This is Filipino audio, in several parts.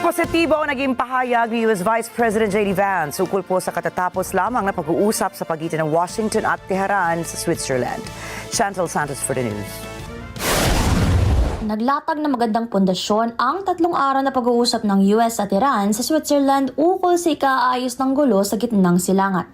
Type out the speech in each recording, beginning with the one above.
Positibo ang naging pahayag ni US Vice President J.D. Vance ukol po sa katatapos lamang na pag-uusap sa pagitan ng Washington at Tehran sa Switzerland. Chantal Santos for the news. Naglatag na magandang pundasyon ang 3 araw na pag-uusap ng US at Iran sa Switzerland ukol sa ikaayos ng gulo sa gitnang silangan.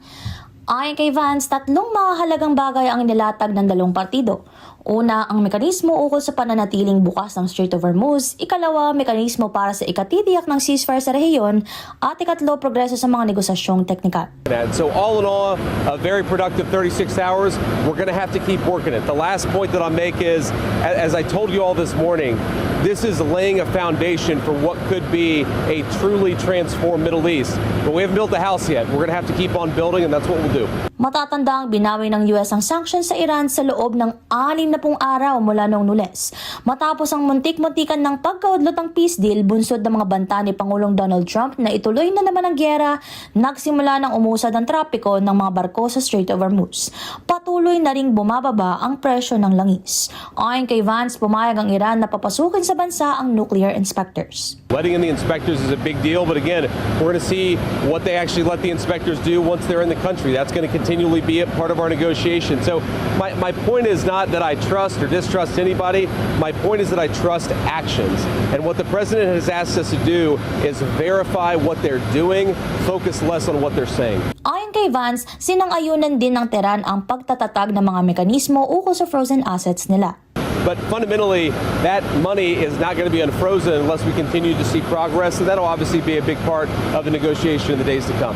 Ayon kay Vance, 3 mahalagang bagay ang nilatag ng dalawang partido. Una, ang mekanismo ukol sa pananatiling bukas ng Strait of Hormuz. Ikalawa, mekanismo para sa ikatitiyak ng ceasefire sa rehiyon. At ikatlo, progreso sa mga negosasyong teknikal. So all in all, a very productive 36 hours. We're going to have to keep working it. The last point that I'll make is, as I told you all this morning, this is laying a foundation for what could be a truly transformed Middle East. But we haven't built the house yet. We're going to have to keep on building, and that's what we'll do. Matatanda ang binawi ng US ang sanctions sa Iran sa loob ng 60 araw mula noong Lunes. Matapos ang muntik-muntikan ng pagkaudlot ng peace deal, bunsod ng mga banta ni Pangulong Donald Trump na ituloy na naman ang gyera, nagsimula ng umusad ang trapiko ng mga barko sa Strait of Hormuz. Patuloy na ring bumababa ang presyo ng langis. Ayon kay Vance, pumayag ang Iran na papasukin sa bansa ang nuclear inspectors. Letting in the inspectors is a big deal, but again, we're going to see what they actually let the inspectors do once they're in the country. That's going to continually be a part of our negotiation. So my point is not that I trust or distrust anybody. My point is that I trust actions. And what the president has asked us to do is verify what they're doing, focus less on what they're saying. Ayon kay Vance, sinang-ayunan din ng Tehran ang pagtatatag ng mga mekanismo ukol sa frozen assets nila. But fundamentally, that money is not going to be unfrozen unless we continue to see progress, and that'll obviously be a big part of the negotiation in the days to come.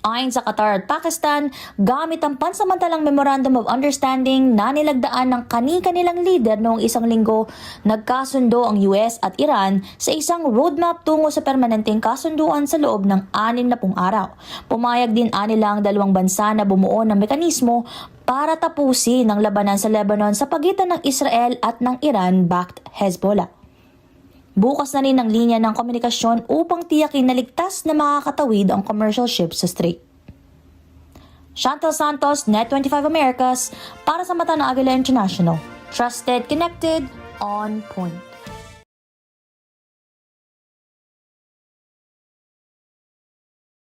Ayon sa Qatar at Pakistan, gamit ang pansamantalang Memorandum of Understanding na nilagdaan ng kani-kanilang leader noong isang linggo, nagkasundo ang US at Iran sa isang roadmap tungo sa permanenteng kasunduan sa loob ng 60 araw. Pumayag din nila ang dalawang bansa na bumuo ng mekanismo para tapusin ang labanan sa Lebanon sa pagitan ng Israel at ng Iran-backed Hezbollah. Bukas na rin ang linya ng komunikasyon upang tiyakin na ligtas na makakatawid ang commercial ships sa strait. Chantal Santos, Net25 Americas, para sa mata ng Aguila International. Trusted, connected, on point.